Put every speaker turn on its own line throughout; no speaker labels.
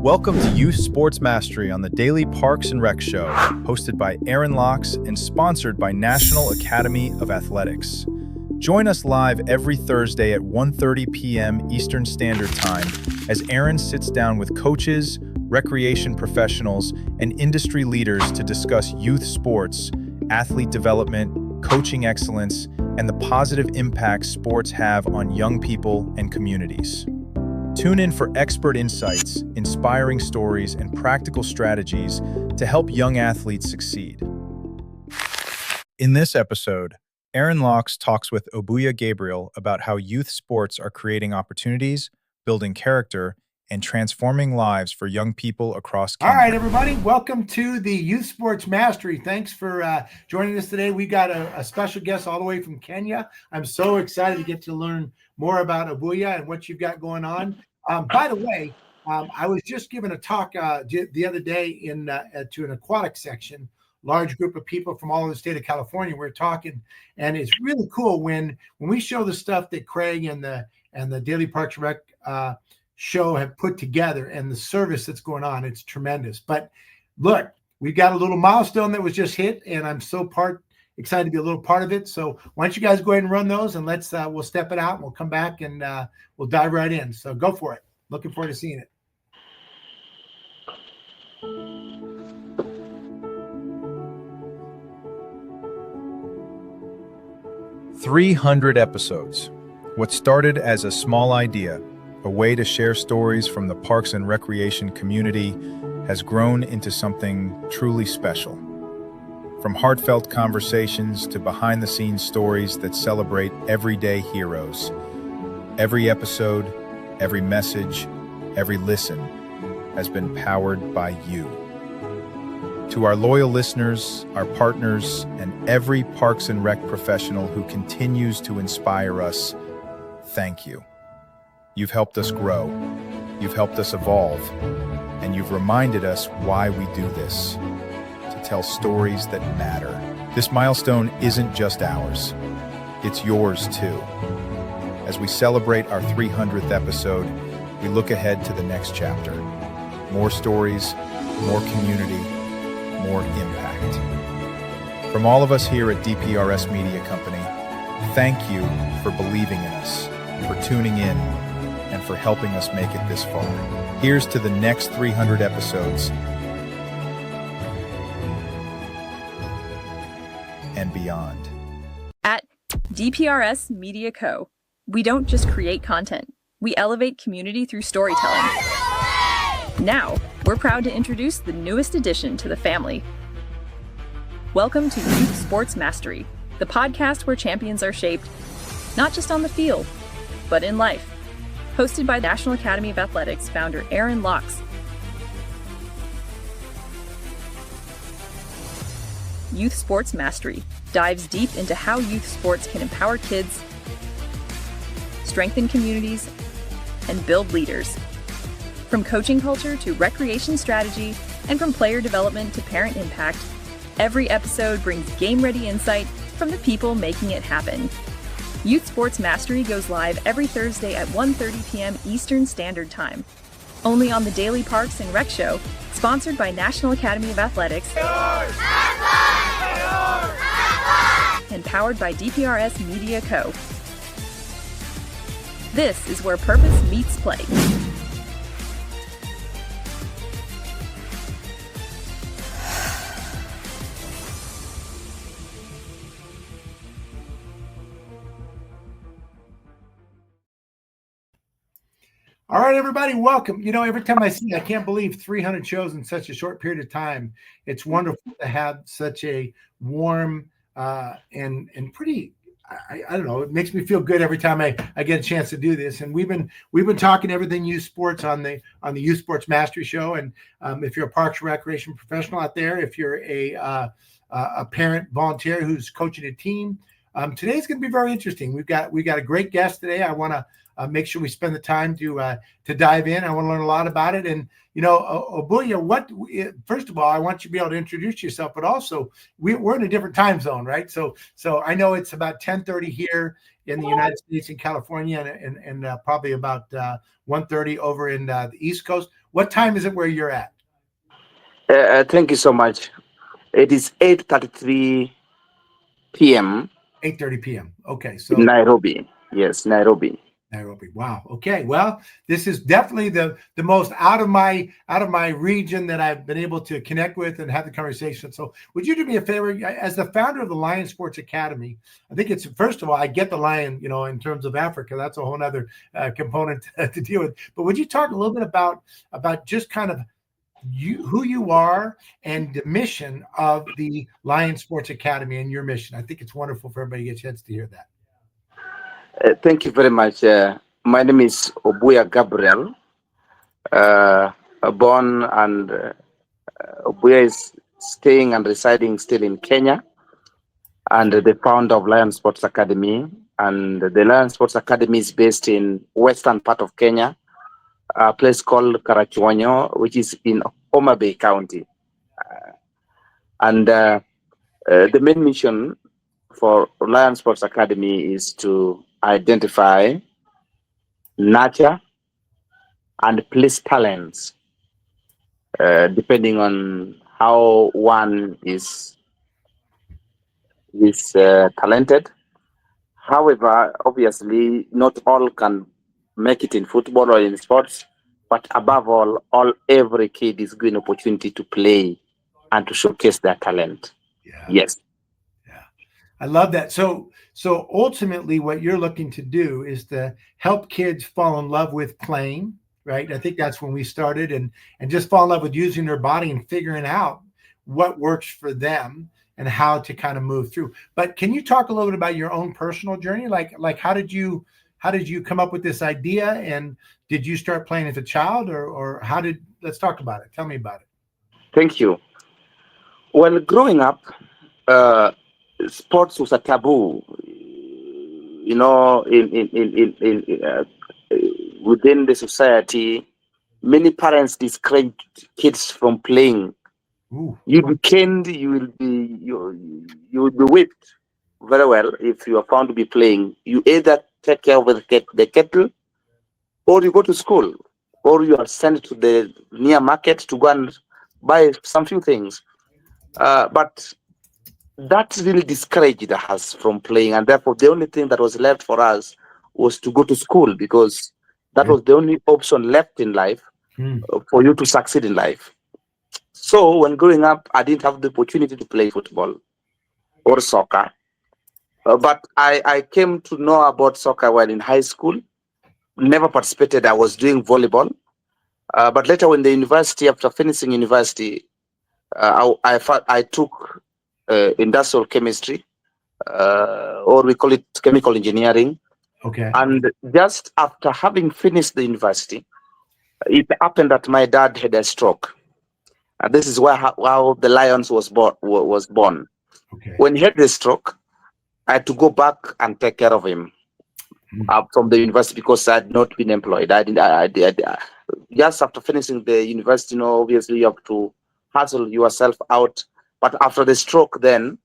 Welcome to Youth Sports Mastery on the Daily Parks and Rec Show, hosted by Aaron Locks and sponsored by National Academy of Athletics. Join us live every Thursday at 1:30 p.m. Eastern Standard Time as Aaron sits down with coaches, recreation professionals, and industry leaders to discuss youth sports, athlete development, coaching excellence, and the positive impact sports have on young people and communities. Tune in for expert insights, inspiring stories, and practical strategies to help young athletes succeed. In this episode, Aaron Locks talks with Obuya Gabriel about how youth sports are creating opportunities, building character, and transforming lives for young people across Kenya.
All right, everybody, welcome to the Youth Sports Mastery. Thanks for joining us today. We got a special guest all the way from Kenya. I'm so excited to get to learn more about Obuya and what you've got going on. By the way, I was just giving a talk the other day to an aquatic section, large group of people from all over the state of California. We're talking, and it's really cool when we show the stuff that Craig and the Daily Parks Rec show have put together and the service that's going on. It's tremendous. But look, we've got a little milestone that was just hit, and I'm so excited to be a little part of it. So why don't you guys go ahead and run those, and we'll step it out and we'll come back and we'll dive right in. So go for it. Looking forward to seeing it.
"300 episodes. What started as a small idea, a way to share stories from the parks and recreation community, has grown into something truly special. From heartfelt conversations to behind-the-scenes stories that celebrate everyday heroes. Every episode, every message, every listen has been powered by you. To our loyal listeners, our partners, and every Parks and Rec professional who continues to inspire us, thank you. You've helped us grow, you've helped us evolve, and you've reminded us why we do this, to tell stories that matter. This milestone isn't just ours, it's yours too. As we celebrate our 300th episode, we look ahead to the next chapter. More stories, more community, more impact. From all of us here at DPRS Media Company, thank you for believing in us, for tuning in, and for helping us make it this far. Here's to the next 300 episodes and beyond.
At DPRS Media Co., we don't just create content, we elevate community through storytelling. Now, we're proud to introduce the newest addition to the family. Welcome to Youth Sports Mastery, the podcast where champions are shaped, not just on the field, but in life. Hosted by National Academy of Athletics founder Aaron Locks. Youth Sports Mastery dives deep into how youth sports can empower kids, strengthen communities, and build leaders. From coaching culture to recreation strategy, and from player development to parent impact, every episode brings game-ready insight from the people making it happen. Youth Sports Mastery goes live every Thursday at 1:30 p.m. Eastern Standard Time. Only on the Daily Parks and Rec Show, sponsored by National Academy of Athletics and powered by DPRS Media Co. This is where purpose meets play.
All right, everybody, welcome. You know, every time I see it, I can't believe 300 shows in such a short period of time. It's wonderful to have such a warm and pretty, I don't know, it makes me feel good every time I get a chance to do this. And we've been talking everything youth sports on the Youth Sports Mastery Show. And if you're a parks recreation professional out there, if you're a parent volunteer who's coaching a team, today's going to be very interesting. We've got a great guest today. I want to make sure we spend the time to dive in. I want to learn a lot about it. And, you know, Obuya, first of all, I want you to be able to introduce yourself, but also we're in a different time zone, right? So I know it's about 10:30 here in the United States in California and probably about 1:30 over in the East Coast. What time is it where you're at?
Thank you so much. It is 8:33 p.m.
8:30 p.m. Okay,
in
so
Nairobi. Yes, Nairobi.
Nairobi. Wow. Okay. Well, this is definitely the most out of my region that I've been able to connect with and have the conversation. So, would you do me a favor, as the founder of the Lion Sports Academy? I think it's, first of all, I get the lion, in terms of Africa. That's a whole other component to deal with. But would you talk a little bit about just kind of who you are and the mission of the Lion Sports Academy and your mission? I think it's wonderful for everybody to get a chance to hear that.
Thank you very much. My name is Obuya Gabriel. Born and Obuya is staying and residing still in Kenya, and the founder of Lion Sports Academy. And the Lion Sports Academy is based in western part of Kenya, a place called Karachuonyo, which is in Homa Bay County. And the main mission for Lion Sports Academy is to identify, nurture, and place talents, depending on how one is talented. However, obviously, not all can make it in football or in sports, but above all every kid is given opportunity to play and to showcase their talent.
Yeah.
Yes.
I love that. So ultimately what you're looking to do is to help kids fall in love with playing, right? I think that's when we started, and just fall in love with using their body and figuring out what works for them and how to kind of move through. But can you talk a little bit about your own personal journey? Like how did you come up with this idea, and did you start playing as a child, or let's talk about it. Tell me about it.
Thank you. Well, growing up, sports was a taboo, within the society. Many parents discouraged kids from playing.
Ooh.
You be caned, you will be whipped very well if you are found to be playing. You either take care of the kettle, or you go to school, or you are sent to the near market to go and buy some few things. But that really discouraged us from playing, and therefore the only thing that was left for us was to go to school, because that was the only option left in life for you to succeed in life. So when growing up, I didn't have the opportunity to play football or soccer, but I came to know about soccer while in high school. Never participated. I was doing volleyball, but later when the university, after finishing university, I took industrial chemistry, or we call it chemical engineering.
Okay.
And just after having finished the university, it happened that my dad had a stroke. And this is how the Lions was born.
Okay.
When he had the stroke, I had to go back and take care of him from the university, because I had not been employed. Just after finishing the university, obviously you have to hustle yourself out. But after the stroke, then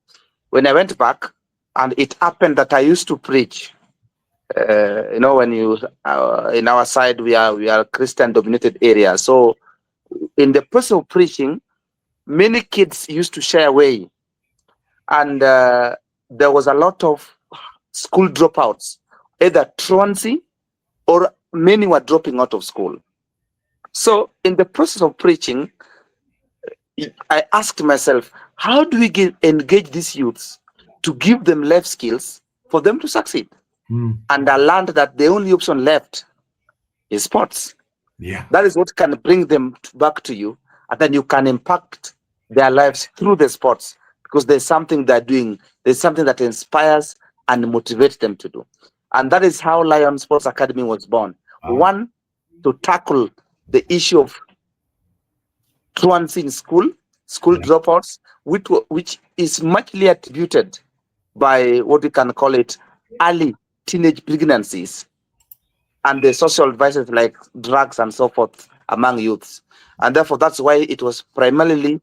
when I went back, and it happened that I used to preach. When you in our side, we are Christian dominated area. So in the process of preaching, many kids used to shy away, and there was a lot of school dropouts, either truancy, or many were dropping out of school. So in the process of preaching, I asked myself, how do we engage these youths to give them life skills for them to succeed? And I learned that the only option left is sports.
Yeah.
That is what can bring them back to you, and then you can impact their lives through the sports, because there's something they're doing, there's something that inspires and motivates them to do. And that is how Lion Sports Academy was born. One, to tackle the issue of truancy in school dropouts, which is muchly attributed by what we can call it early teenage pregnancies, and the social vices like drugs and so forth among youths. And therefore, that's why it was primarily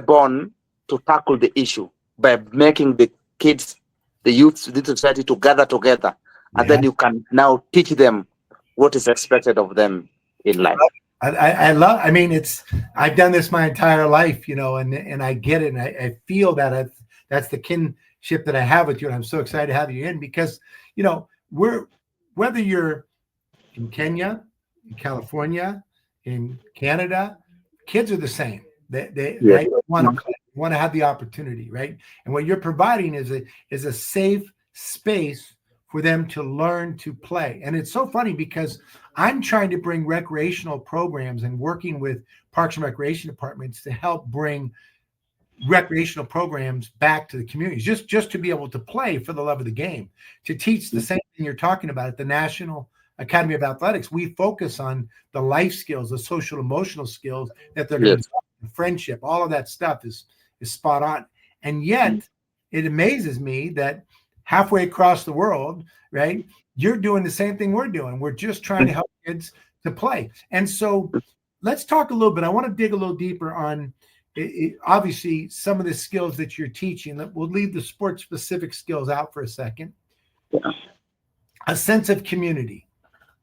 born to tackle the issue by making the kids, the youths, the society to gather together. And then you can now teach them what is expected of them in life.
I love, I mean, I've done this my entire life, and I get it. And I feel that that's the kinship that I have with you. And I'm so excited to have you in because, whether you're in Kenya, in California, in Canada, kids are the same. They want to have the opportunity, right? And what you're providing is a safe space for them to learn to play. And it's so funny because I'm trying to bring recreational programs and working with parks and recreation departments to help bring recreational programs back to the communities, just to be able to play for the love of the game, to teach the same thing you're talking about at the National Academy of Athletics. We focus on the life skills, the social emotional skills that they're going to develop, friendship, all of that stuff is spot on. And yet it amazes me that halfway across the world, right, you're doing the same thing we're doing. We're just trying to help kids to play. And so let's talk a little bit. I want to dig a little deeper on obviously some of the skills that you're teaching. We'll leave the sport specific skills out for a second. A sense of community,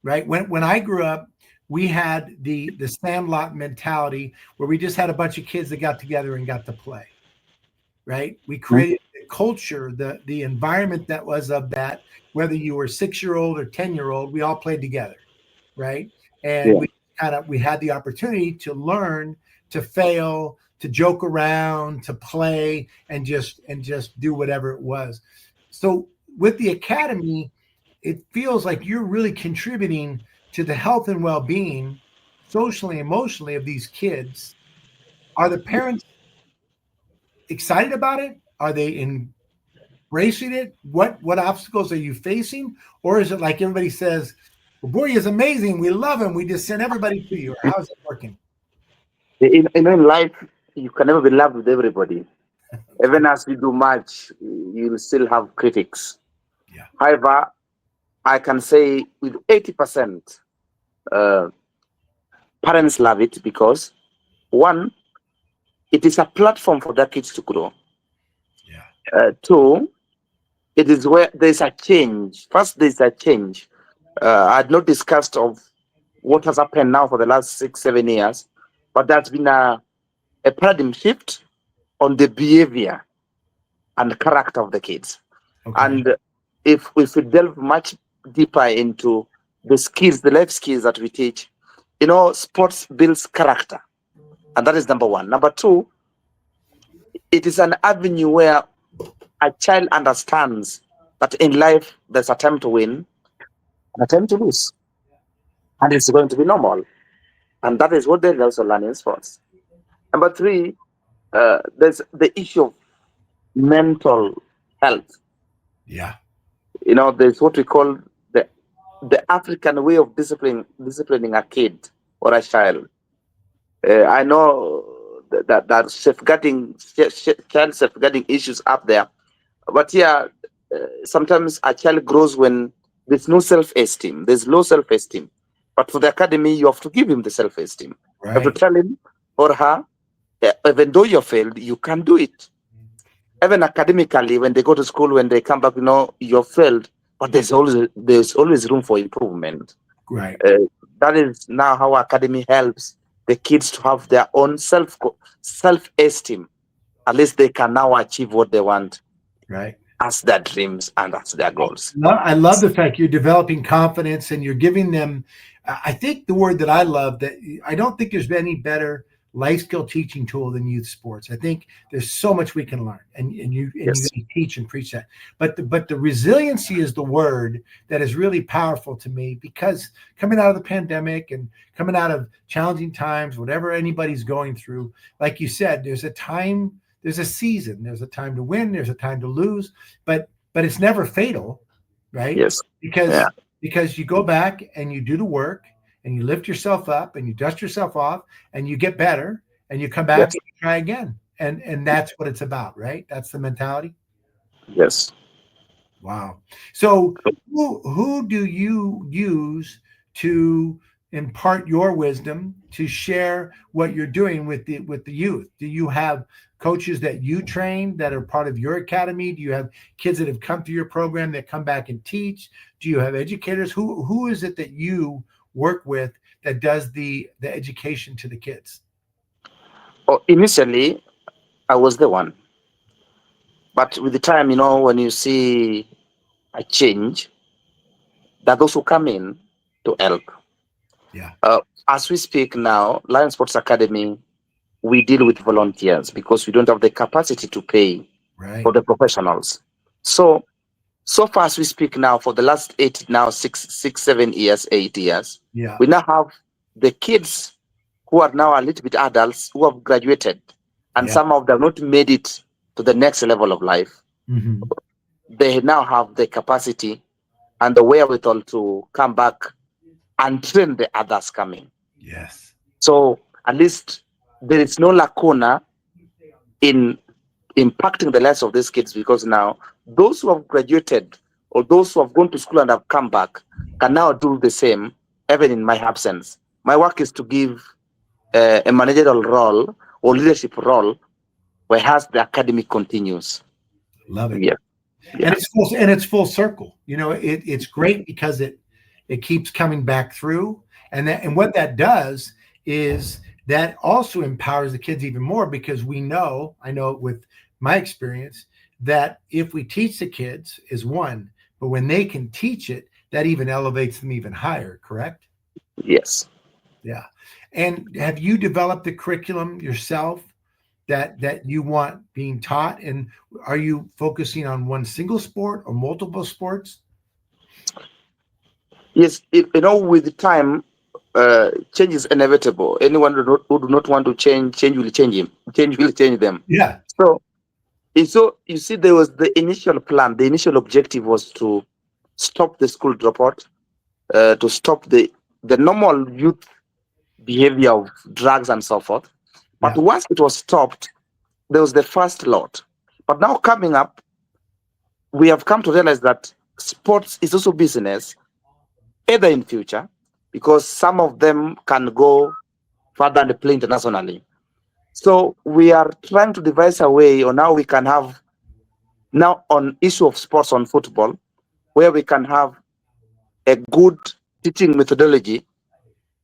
right? When I grew up, we had the sandlot mentality where we just had a bunch of kids that got together and got to play, right? We created the culture, the environment that was of that, whether you were 6-year-old or 10-year-old, we all played together, right? And we had the opportunity to learn, to fail, to joke around, to play, and just do whatever it was. So with the academy, it feels like you're really contributing to the health and well-being, socially, emotionally, of these kids. Are the parents excited about it? Are they embracing it? What obstacles are you facing? Or is it like everybody says, Obuya is amazing, we love him, we just send everybody to you? Or how is it working?
In life, you can never be loved with everybody. Even as we do much, you'll still have critics.
Yeah.
However, I can say with 80%, parents love it because, one, it is a platform for their kids to grow.
Yeah.
Two, it is where there's a change. First, there's a change. I had not discussed of what has happened now for the last 6-7 years, but there's been a paradigm shift on the behavior and character of the kids.
Okay.
And if we delve much deeper into the skills, the life skills that we teach, sports builds character. And that is number one. Number two, it is an avenue where a child understands that in life there's a time to win and a time to lose. And it's going to be normal. And that is what they also learn in sports. Number three, there's the issue of mental health.
Yeah.
There's what we call the African way of disciplining a kid or a child. I know that child safeguarding issues up there, but sometimes a child grows when there's no self-esteem. There's low self-esteem. But for the academy, you have to give him the self-esteem.
Right.
You have to tell him or her, even though you failed, you can do it. Even academically, when they go to school, when they come back, you failed, but there's always room for improvement.
Right.
That is now how academy helps the kids to have their own self-esteem. At least they can now achieve what they want.
Right.
As their dreams and as their goals.
I love the fact you're developing confidence and you're giving them, I think the word that I love, that I don't think there's any better life skill teaching tool than youth sports. I think there's so much we can learn, and you teach and preach that. But the resiliency is the word that is really powerful to me, because coming out of the pandemic and coming out of challenging times, whatever anybody's going through, like you said, there's a time, there's a season, there's a time to win, there's a time to lose, but it's never fatal, right?
Yes.
Because you go back and you do the work, and you lift yourself up and you dust yourself off and you get better and you come back and you try again. And that's what it's about, right? That's the mentality.
Yes.
Wow. So who do you use to impart your wisdom, to share what you're doing with the youth? Do you have coaches that you train that are part of your academy? Do you have kids that have come through your program that come back and teach? Do you have educators? Who is it that you work with that does the education to the kids?
Oh, initially, I was the one. But with the time, when you see a change, that those who come in to help.
Yeah.
As we speak now, Lion Sports Academy, we deal with volunteers because we don't have the capacity to pay
Right.
for the professionals. So far as we speak now, for the last 7 years, 8 years,
Yeah.
we now have the kids who are now a little bit adults who have graduated, and
Yeah.
some of them not made it to the next level of life.
Mm-hmm.
They now have the capacity and the wherewithal to come back and train the others coming.
Yes.
So at least there is no lacuna in impacting the lives of these kids, because now those who have graduated or those who have gone to school and have come back can now do the same, even in my absence. My work is to give a managerial role or leadership role, whereas the academy continues.
Love it.
Yeah.
And it's full circle. It's great because it keeps coming back through. And what that does is that also empowers the kids even more, because I know with my experience, that if we teach the kids is one, but when they can teach it, that even elevates them even higher, correct?
Yes.
Yeah. And have you developed the curriculum yourself that you want being taught? And are you focusing on one single sport or multiple sports?
Yes. With the time, change is inevitable. Anyone who do not want to change will change him. Change will change them.
Yeah.
So you see, there was the initial plan. The initial objective was to stop the school dropout, to stop the normal youth behavior of drugs and so forth. But
Yeah.
once it was stopped, there was the first lot. But now coming up, we have come to realize that sports is also business, either in future, because some of them can go further and play internationally. So we are trying to devise a way on how we can have, now on issue of sports on football, where we can have a good teaching methodology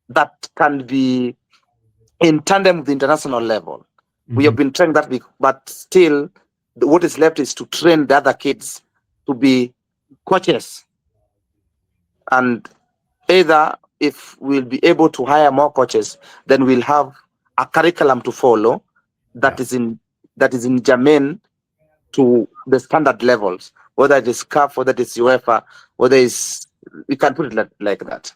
that can be in tandem with the international level. We have been trying that, but still, what is left is to train the other kids to be coaches. And either if we'll be able to hire more coaches, then we'll have a curriculum to follow that is in germane to the standard levels, whether it is CAF, whether it is UEFA, whether it's, we can put it like that.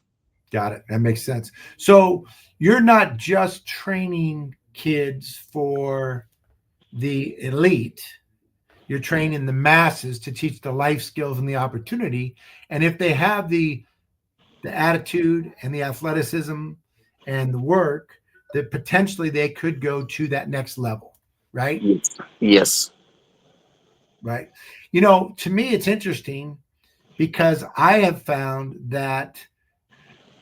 Got it. That makes sense. So you're not just training kids for the elite, you're training the masses to teach the life skills and the opportunity. And if they have the attitude and the athleticism and the work, that potentially they could go to that next level, right?
Yes.
Right. To me, it's interesting because I have found that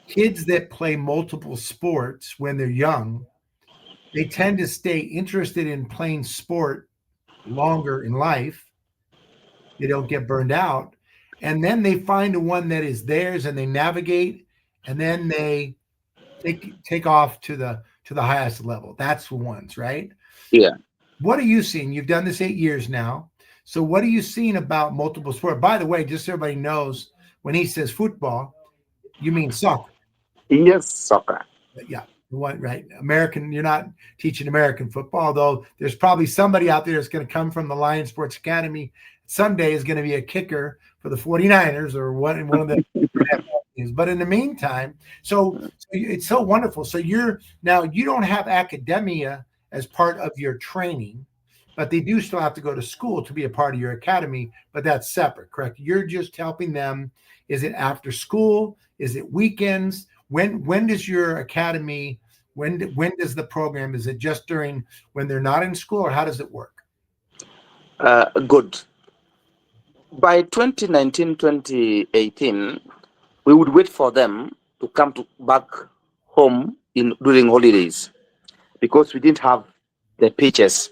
kids that play multiple sports when they're young, they tend to stay interested in playing sport longer in life. They don't get burned out. And then they find the one that is theirs and they navigate, and then they take off to the highest level. That's the ones, right?
Yeah.
What are you seeing? You've done this 8 years now. So what are you seeing about multiple sport? By the way, just so everybody knows, when he says football, you mean soccer.
Yes, soccer.
Yeah. Right. American, you're not teaching American football, although there's probably somebody out there that's going to come from the Lion Sports Academy someday is going to be a kicker for the 49ers or one of the teams. But in the meantime, so it's so wonderful. So you don't have academia as part of your training, but they do still have to go to school to be a part of your academy, but that's separate, correct? You're just helping them. Is it after school? Is it weekends? When does your academy, when does the program, is it just during when they're not in school, or how does it work?
Good. By 2019, 2018, we would wait for them to come back home during holidays, because we didn't have the pitches.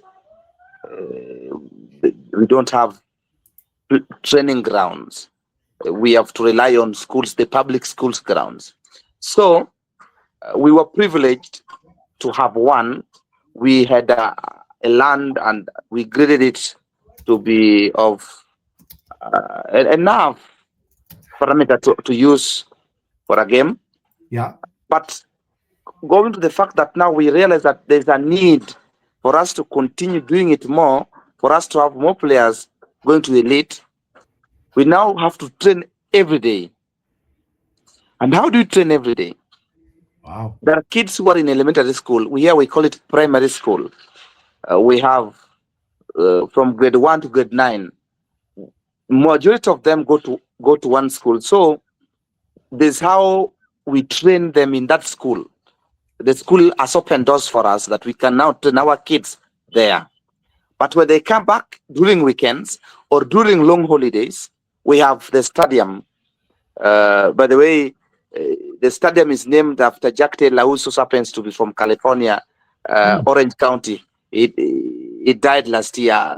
We don't have training grounds. We have to rely on schools, the public schools grounds. So we were privileged to have one. We had a land and we graded it to be of enough parameter to use for a game.
Yeah.
But going to the fact that now we realize that there's a need for us to continue doing it more, for us to have more players going to the elite, we now have to train every day. And how do you train every day?
Wow.
There are kids who are in elementary school. We call it primary school. We have from grade 1 to grade 9. Majority of them go to one school. So this is how we train them in that school. The school has opened doors for us that we can now train our kids there. But when they come back during weekends or during long holidays, we have the stadium. By the way, the stadium is named after Jack Taylor, who also happens to be from California, Orange County. It died last year.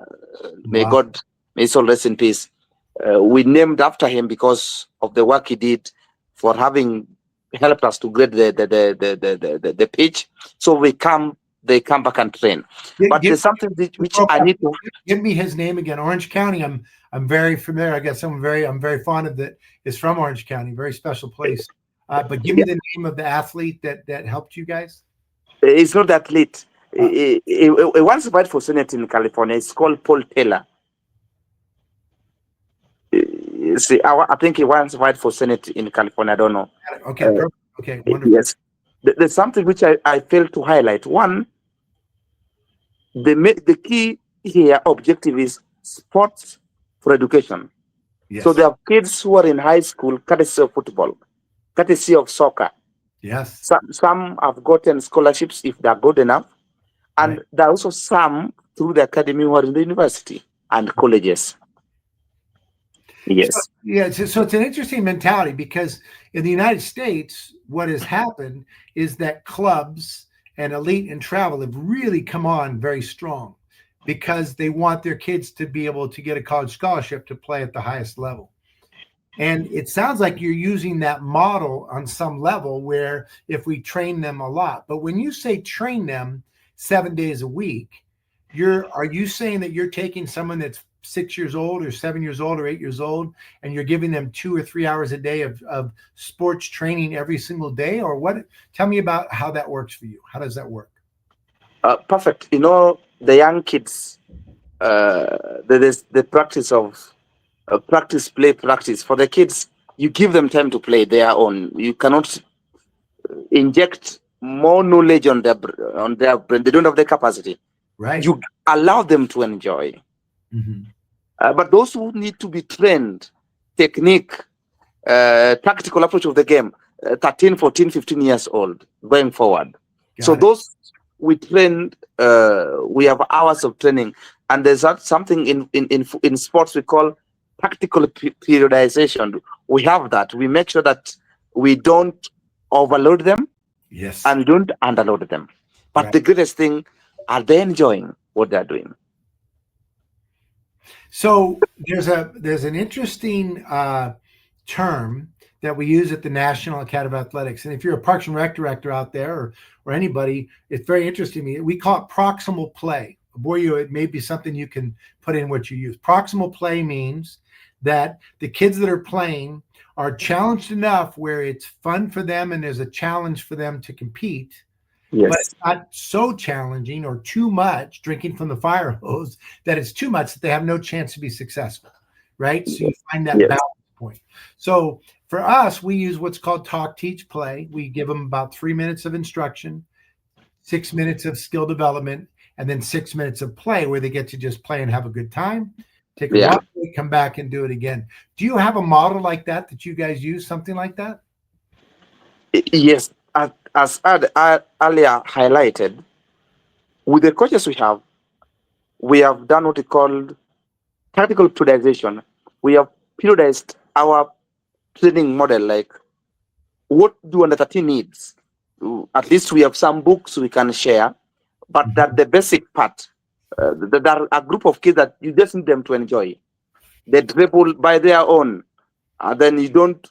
May God, may his soul rest in peace. We named after him because of the work he did for having helped us to grade the pitch. So they come back and train. But there's something which I need to
give me his name again. Orange County. I'm very familiar. I guess I'm very fond of that. Is from Orange County, very special place. But give me the name of the athlete that helped you guys.
It's not the athlete. He once applied for Senate in California. It's called Paul Taylor. See, I think he once applied for Senate in California. I don't know.
Okay, perfect. Okay, wonderful.
Yes, there's something which I failed to highlight. One, the key here objective is sports for education.
Yes.
So there are kids who are in high school, courtesy of football, courtesy of soccer.
Yes.
Some have gotten scholarships if they are good enough. And
right.
there are also some through the academy who are in the university and colleges. Yes.
So it's an interesting mentality, because in the United States, what has happened is that clubs and elite and travel have really come on very strong, because they want their kids to be able to get a college scholarship to play at the highest level. And it sounds like you're using that model on some level, where if we train them a lot, but when you say train them 7 days a week, are you saying that you're taking someone that's 6 years old or 7 years old or 8 years old, and you're giving them 2 or 3 hours a day of sports training every single day? Or what? Tell me about how that works for you. How does that work?
Perfect. You know, the young kids, the practice of practice for the kids. You give them time to play their own. You cannot inject more knowledge on their brain. They don't have the capacity.
Right.
You allow them to enjoy.
Mm-hmm.
But those who need to be trained, technique, tactical approach of the game, 13, 14, 15 years old, going forward. So those we train, we have hours of training. And there's something in sports we call tactical periodization. We have that. We make sure that we don't overload them.
Yes.
And don't underload them. But
right.
The greatest thing, are they enjoying what they're doing?
So there's an interesting term that we use at the National Academy of Athletics. And if you're a Parks and Rec director out there, or anybody, it's very interesting to me. We call it proximal play. Boy, it may be something you can put in what you use. Proximal play means that the kids that are playing are challenged enough where it's fun for them and there's a challenge for them to compete.
Yes.
But it's not so challenging or too much, drinking from the fire hose, that it's too much that they have no chance to be successful, right? So you find that balance point. So for us, we use what's called talk, teach, play. We give them about 3 minutes of instruction, 6 minutes of skill development, and then 6 minutes of play, where they get to just play and have a good time, take a walk, come back and do it again. Do you have a model like that you guys use, something like that?
Yes. As earlier highlighted, with the coaches we have done what we call tactical periodization. We have periodized our training model, like what do under 13 needs. At least we have some books we can share, but that the basic part. There are a group of kids that you just need them to enjoy. They dribble by their own, then you don't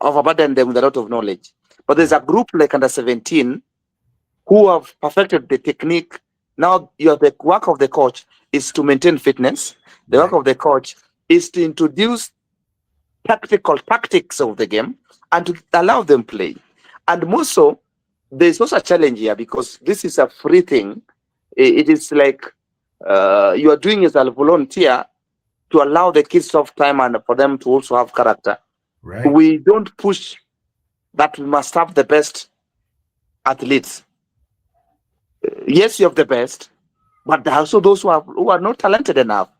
overburden them with a lot of knowledge. But there's a group like under 17 who have perfected the technique. Now the work of the coach is to maintain fitness. The work of the coach is to introduce tactics of the game and to allow them play. And more so, there's also a challenge here because this is a free thing. It is like you are doing as a volunteer to allow the kids to have time and for them to also have character.
Right.
We don't push that we must have the best athletes. Yes, you have the best, but there are also those who are not talented enough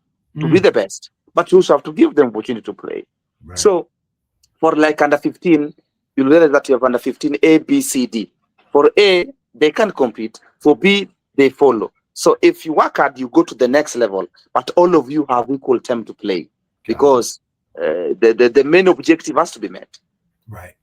to be the best. But you also have to give them opportunity to play. Right. So for like under 15, you realize that you have under 15 A, B, C, D. For A, they can compete. For B, they follow. So if you work hard, you go to the next level. But all of you have equal time to play because the main objective has to be met.
Right.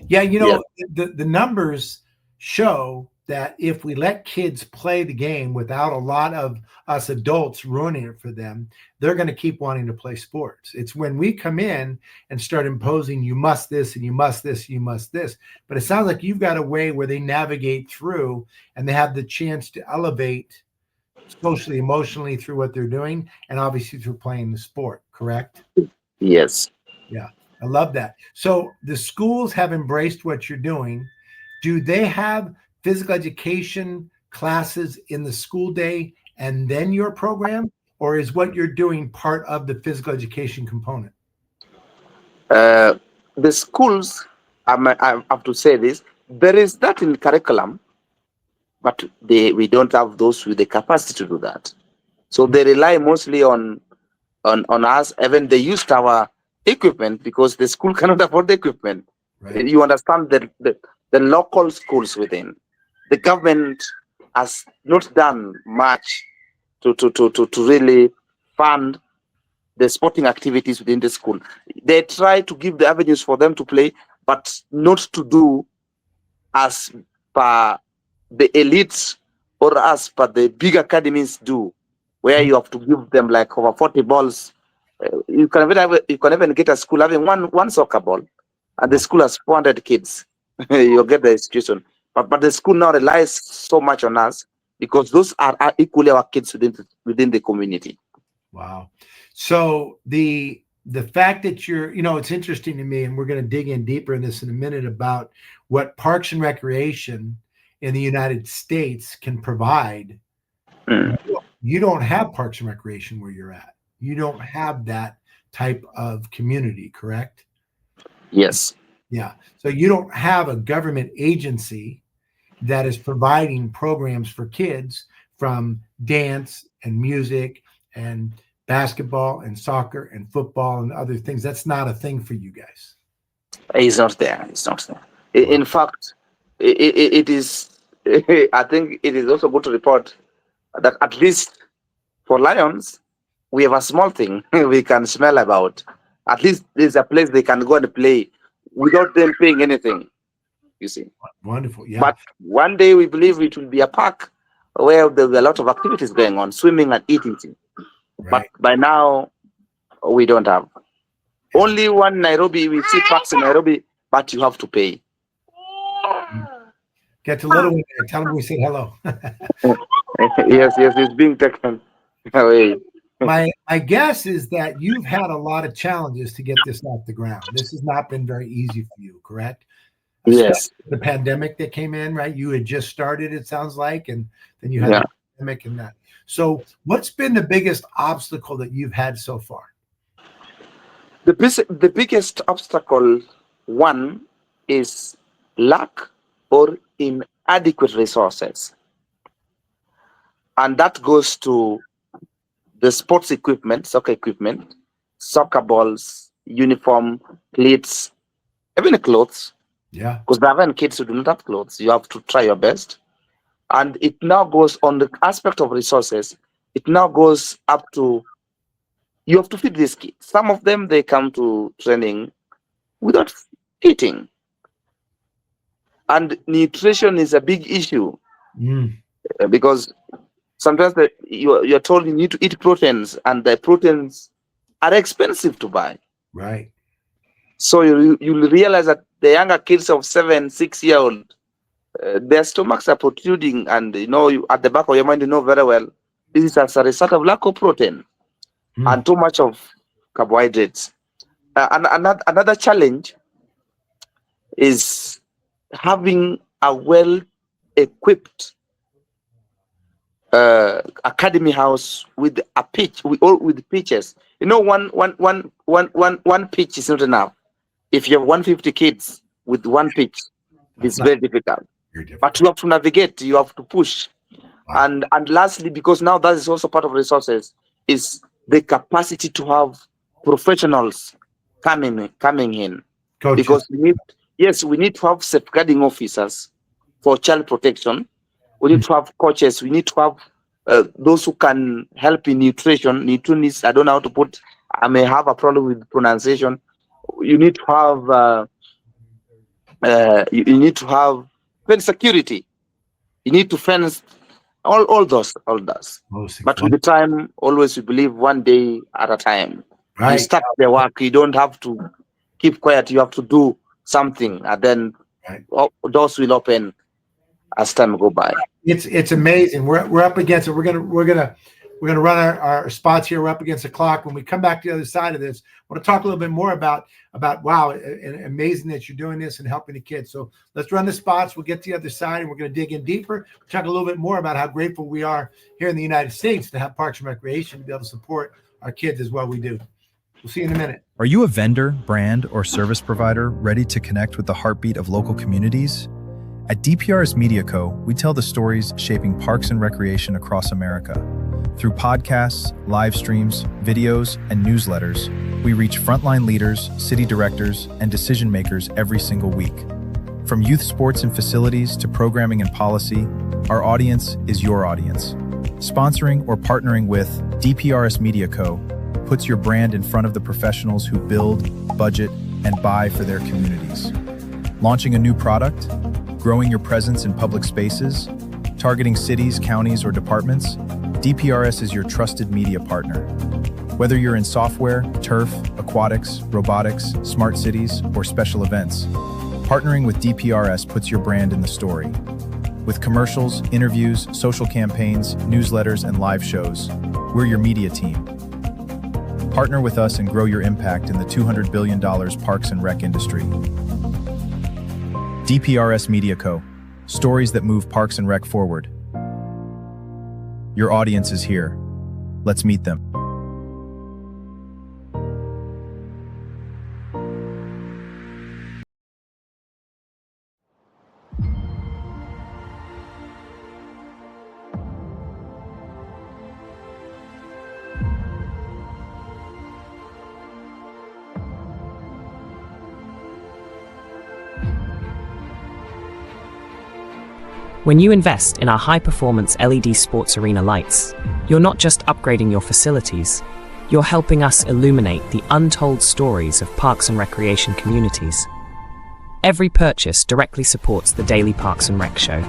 Yeah, you know, the numbers show that if we let kids play the game without a lot of us adults ruining it for them, they're going to keep wanting to play sports. It's when we come in and start imposing, you must this and you must this, you must this. But it sounds like you've got a way where they navigate through and they have the chance to elevate socially, emotionally through what they're doing and obviously through playing the sport, correct?
Yes.
Yeah, I love that. So the schools have embraced what you're doing. Do they have physical education classes in the school day and then your program, or is what you're doing part of the physical education component?
The schools, I have to say this, there is that in curriculum, but we don't have those with the capacity to do that. So they rely mostly on us. Even they used our equipment because the school cannot afford the equipment. Right. You understand the local schools within. The government has not done much to really fund the sporting activities within the school. They try to give the avenues for them to play, but not to do as per the elites or as per the big academies do, where you have to give them like over 40 balls. You can even get a school having one soccer ball, and the school has 400 kids. You get the situation. But the school now relies so much on us because those are equally our kids within the community.
Wow. So the fact that you're, you know, it's interesting to me, and we're going to dig in deeper in this in a minute about what Parks and Recreation in the United States can provide. You don't have Parks and Recreation where you're at. You don't have that type of community, correct?
Yes.
Yeah. So you don't have a government agency that is providing programs for kids from dance and music and basketball and soccer and football and other things. That's not a thing for you guys.
It's not there. It's not there. In fact, it is, I think it is also good to report that at least for Lions, we have a small thing we can smell about. At least there's a place they can go and play without them paying anything. You see.
Wonderful. Yeah.
But one day we believe it will be a park where there will be a lot of activities going on, swimming and eating. Right. But by now, we don't have. Only one Nairobi, we see parks in Nairobi, but you have to pay.
Get to Little one there. Tell him we said hello.
Yes, it's being taken away.
My guess is that you've had a lot of challenges to get this off the ground. This has not been very easy for you, correct?
Yes.
The pandemic that came in, right? You had just started, it sounds like, and then you had the pandemic and that. So what's been the biggest obstacle that you've had so far?
The biggest obstacle, one, is lack or inadequate resources. And that goes to the sports equipment, soccer balls, uniform, cleats, even clothes.
Yeah.
Because there are kids who do not have clothes. You have to try your best. And it now goes on the aspect of resources. It now goes up to, you have to feed these kids. Some of them, they come to training without eating. And nutrition is a big issue because sometimes you're told you need to eat proteins, and the proteins are expensive to buy.
Right.
So you'll realize that the younger kids of 7, 6 year old, their stomachs are protruding, and at the back of your mind, you know very well this is as a result of lack of protein and too much of carbohydrates. And another challenge is having a well-equipped academy house with a pitch, with pitches. One pitch is not enough. If you have 150 kids with one pitch, it's very difficult. But you have to navigate, you have to push. Wow. And lastly, because now that is also part of resources, is the capacity to have professionals coming in. Coaches. Because we need to have safeguarding officers for child protection. We need to have coaches. We need to have those who can help in nutrition. Nutritionists, I don't know how to put. I may have a problem with pronunciation. You need to have fence security. You need to fence all those. But with the time, always we believe one day at a time. Right. You start the work. You don't have to keep quiet. You have to do something, and then doors will open as time go by.
It's amazing. We're up against it. We're gonna run our spots here. We're up against the clock. When we come back to the other side of this, I want to talk a little bit more about wow, and amazing that you're doing this and helping the kids. So let's run the spots. We'll get to the other side, and we're going to dig in deeper. We'll talk a little bit more about how grateful we are here in the United States to have Parks and Recreation to be able to support our kids as well. We do. We'll see you in a minute.
Are you a vendor, brand, or service provider ready to connect with the heartbeat of local communities? At DPRS Media Co., we tell the stories shaping parks and recreation across America. Through podcasts, live streams, videos, and newsletters, we reach frontline leaders, city directors, and decision makers every single week. From youth sports and facilities to programming and policy, our audience is your audience. Sponsoring or partnering with DPRS Media Co. puts your brand in front of the professionals who build, budget, and buy for their communities. Launching a new product, growing your presence in public spaces, targeting cities, counties, or departments, DPRS is your trusted media partner. Whether you're in software, turf, aquatics, robotics, smart cities, or special events, partnering with DPRS puts your brand in the story. With commercials, interviews, social campaigns, newsletters, and live shows, we're your media team. Partner with us and grow your impact in the $200 billion parks and rec industry. DPRS Media Co. Stories that move parks and rec forward. Your audience is here. Let's meet them.
When you invest in our high-performance LED sports arena lights, you're not just upgrading your facilities, you're helping us illuminate the untold stories of parks and recreation communities. Every purchase directly supports the Daily Parks and Rec Show,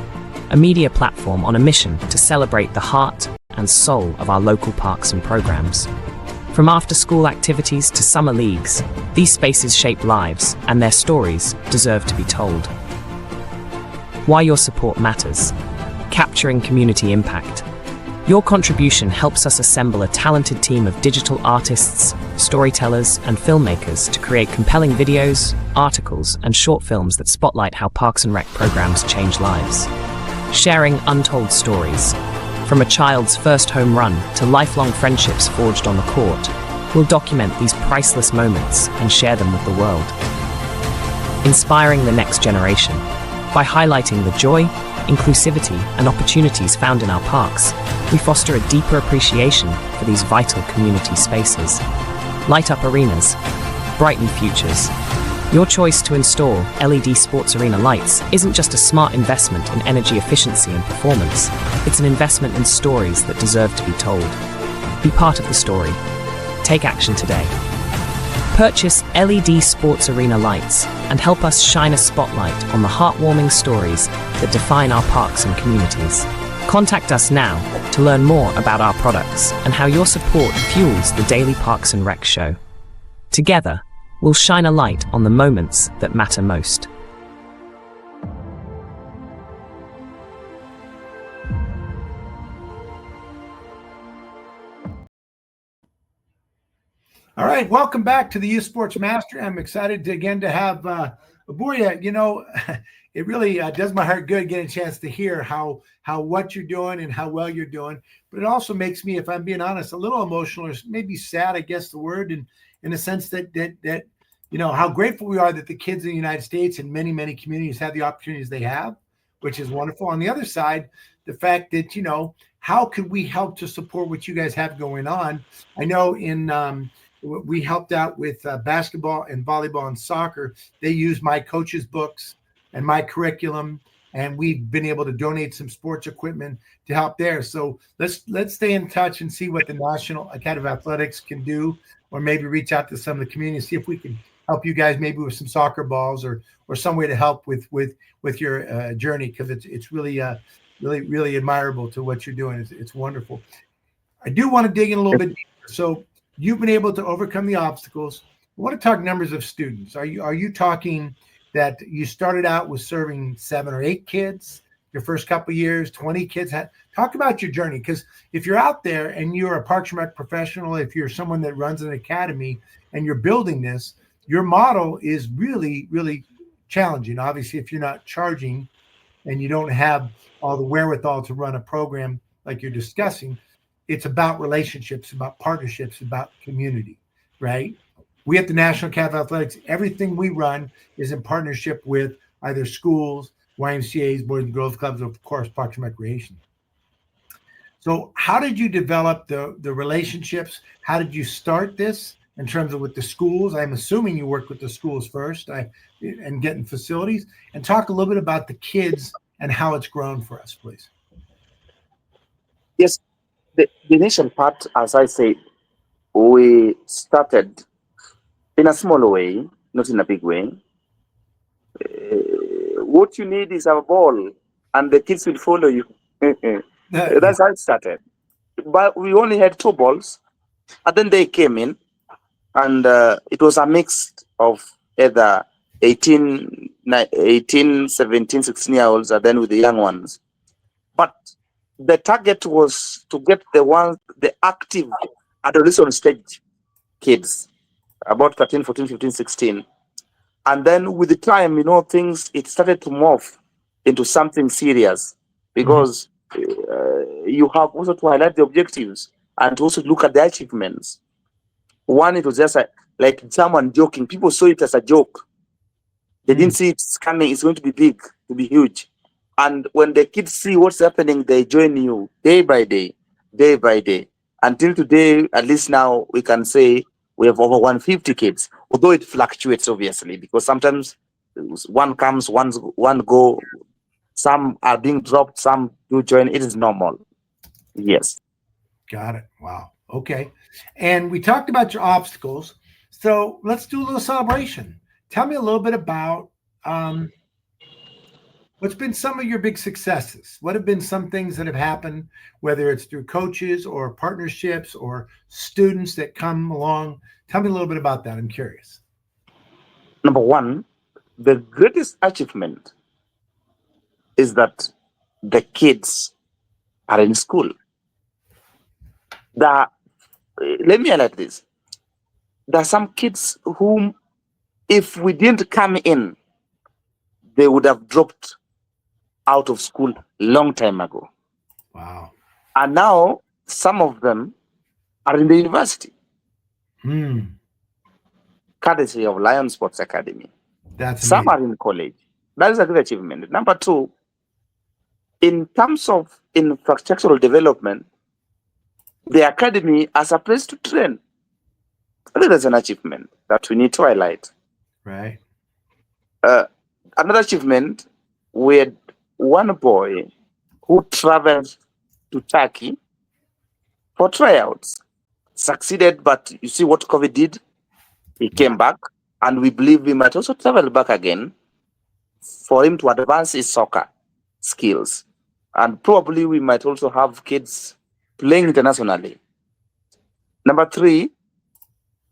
a media platform on a mission to celebrate the heart and soul of our local parks and programs. From after-school activities to summer leagues, these spaces shape lives, and their stories deserve to be told. Why your support matters. Capturing community impact. Your contribution helps us assemble a talented team of digital artists, storytellers, and filmmakers to create compelling videos, articles, and short films that spotlight how Parks and Rec programs change lives. Sharing untold stories. From a child's first home run to lifelong friendships forged on the court, we'll document these priceless moments and share them with the world. Inspiring the next generation. By highlighting the joy, inclusivity, and opportunities found in our parks, we foster a deeper appreciation for these vital community spaces. Light up arenas, brighten futures. Your choice to install LED sports arena lights isn't just a smart investment in energy efficiency and performance, it's an investment in stories that deserve to be told. Be part of the story. Take action today. Purchase LED sports arena lights and help us shine a spotlight on the heartwarming stories that define our parks and communities. Contact us now to learn more about our products and how your support fuels the Daily Parks and Rec Show. Together, will shine a light on the moments that matter most.
All right, welcome back to the Youth Sports Master. I'm excited to have Obuya. You know, it really does my heart good getting a chance to hear how what you're doing and how well you're doing. But it also makes me, if I'm being honest, a little emotional or maybe sad, I guess the word, and in a sense that you know how grateful we are that the kids in the United States and many communities have the opportunities they have, which is wonderful. On the other side, the fact that, you know, how could we help to support what you guys have going on? I know we helped out with basketball and volleyball and soccer. They use my coach's books and my curriculum, and we've been able to donate some sports equipment to help there. So let's stay in touch and see what the National Academy of Athletics can do, or maybe reach out to some of the community, see if we can help you guys maybe with some soccer balls or some way to help with your journey, because it's really really admirable to what you're doing. It's wonderful. I do want to dig in a little bit deeper. So you've been able to overcome the obstacles. I want to talk numbers of students. Are you talking that you started out with serving 7 or 8 kids your first couple of years, 20 kids? Talk about your journey, because if you're out there and you're a Parks and Rec professional, if you're someone that runs an academy and you're building this, your model is really challenging. Obviously, if you're not charging and you don't have all the wherewithal to run a program like you're discussing, it's about relationships, about partnerships, about community, right? We at the National Academy of Athletics, everything we run is in partnership with either schools, YMCAs, Boys and Girls Clubs, or of course, Parks and Recreation. So how did you develop the relationships? How did you start this in terms of with the schools? I'm assuming you worked with the schools first and getting facilities. And talk a little bit about the kids and how it's grown for us, please.
Yes, the initial part, as I said, we started in a small way, not in a big way. What you need is a ball, and the kids will follow you. That's how it started. But we only had 2 balls, and then they came in, and it was a mix of either 18, 17, 16-year-olds, and then with the young ones. But the target was to get the active adolescent stage kids, about 13, 14, 15, 16. And then with the time, you know, it started to morph into something serious, because you have also to highlight the objectives and to also look at the achievements. One, it was just like someone joking. People saw it as a joke. They didn't see it's coming. It's going to be big, to be huge. And when the kids see what's happening, they join you day by day. Until today, at least now, we can say we have over 150 kids, although it fluctuates, obviously, because sometimes one comes, one go, some are being dropped, some do join. It is normal. Yes.
Got it. Wow. Okay. And we talked about your obstacles. So let's do a little celebration. Tell me a little bit about what's been some of your big successes. What have been some things that have happened, whether it's through coaches or partnerships or students that come along? Tell me a little bit about that. I'm curious.
Number one, the greatest achievement is that the kids are in school. Let me highlight this. There are some kids whom, if we didn't come in, they would have dropped out of school long time ago.
Wow.
And now some of them are in the university. Courtesy of Lion Sports Academy.
That's amazing.
Some are in college. That is a great achievement. Number two, in terms of infrastructural development, the academy as a place to train. I think that's an achievement that we need to highlight.
Right.
Another achievement, we had one boy who traveled to Turkey for tryouts. Succeeded, but you see what COVID did? He came back, and we believe we might also travel back again for him to advance his soccer skills. And probably we might also have kids playing internationally. Number three,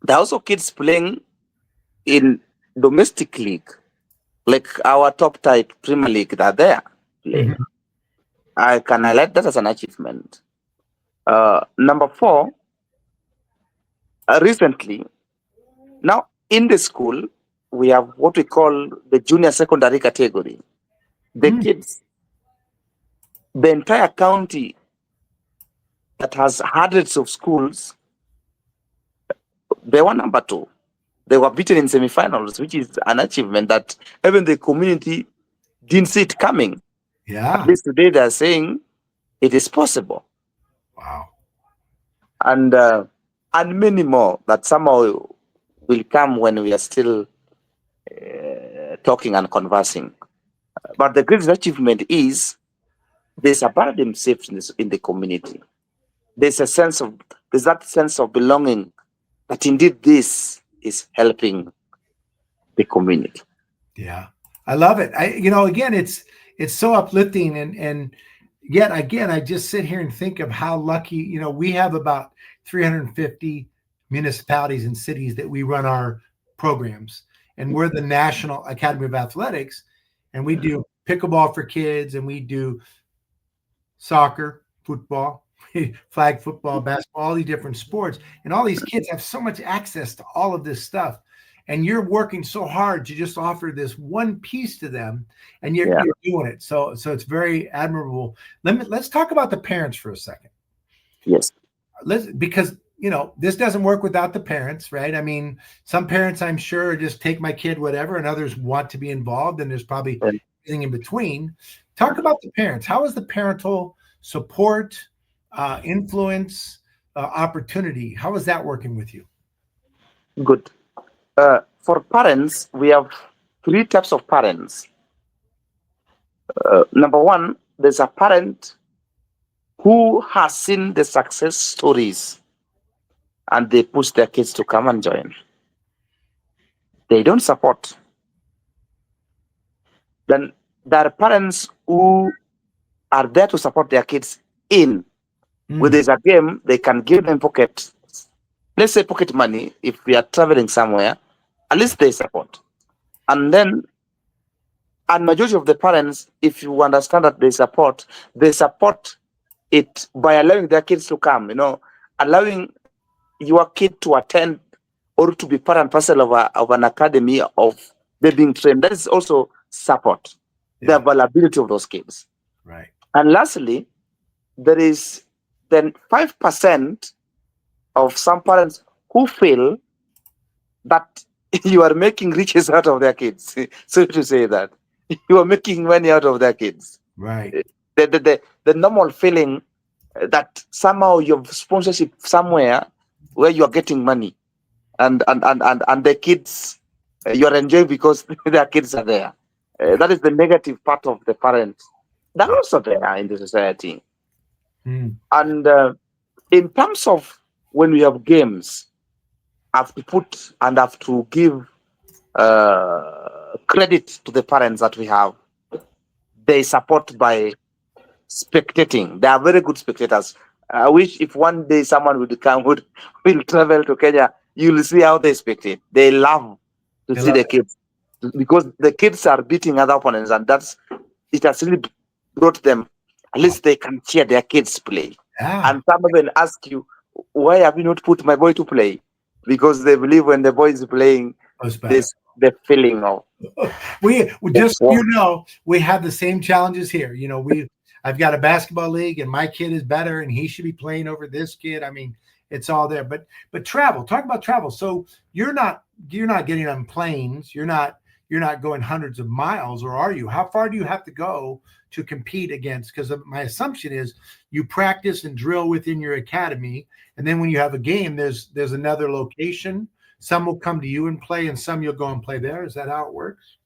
there are also kids playing in domestic league, like our top tier Premier League that are there playing. I can highlight that as an achievement. Number 4, recently, now in the school, we have what we call the junior secondary category. The kids, the entire county that has hundreds of schools, they were number 2. They were beaten in semifinals, which is an achievement that even the community didn't see it coming.
Yeah.
At least today they're saying it is possible.
Wow.
And many more that somehow will come when we are still talking and conversing. But the greatest achievement is there's a paradigm shift in the community. There's that sense of belonging that indeed this is helping the community.
Yeah, I love it. Again, it's so uplifting, and yet again, I just sit here and think of how lucky, we have about 350 municipalities and cities that we run our programs, and we're the National Academy of Athletics, and we do pickleball for kids, and we do soccer, football, flag football, basketball, all these different sports, and all these kids have so much access to all of this stuff. And you're working so hard to just offer this one piece to them, and you're doing it. So it's very admirable. Let's talk about the parents for a second.
Yes.
Because this doesn't work without the parents, right? I mean, some parents, I'm sure, just take my kid, whatever, and others want to be involved, and there's probably everything in between. Talk about the parents. How is the parental support, influence, opportunity? How is that working with you?
Good. For parents, we have 3 types of parents. Number 1, there's a parent who has seen the success stories and they push their kids to come and join. They don't support. Then there are parents who are there to support their kids in. When there's a game, they can give them pocket, let's say pocket money if we are traveling somewhere. At least they support. And majority of the parents, if you understand that they support it by allowing their kids to come, allowing your kid to attend or to be part and parcel of an academy of them being trained. That is also support, the availability of those kids.
Right.
And lastly, there is then 5% of some parents who feel that you are making riches out of their kids. So to say that you are making money out of their kids.
Right.
The normal feeling that somehow you have sponsorship somewhere where you are getting money, and the kids you are enjoying because their kids are there. That is the negative part of the parents. That are also there in the society. And in terms of when we have games, I have to give credit to the parents that we have. They support by spectating. They are very good spectators. I wish if one day someone will travel to Kenya, you'll see how they spectate. They love to see the kids, because the kids are beating other opponents, and it has really brought them. At least they can cheer their kids play. And some even ask you, why have you not put my boy to play? Because they believe when the boy is playing, this the feeling of
we just we have the same challenges here. I've got a basketball league, and my kid is better, and he should be playing over this kid. I mean, it's all there. But travel. Talk about travel. So you're not getting on planes. You're not going hundreds of miles, or are you? How far do you have to go to compete against? Because my assumption is you practice and drill within your academy, and then when you have a game, there's another location. Some will come to you and play, and some you'll go and play there. Is that how it works?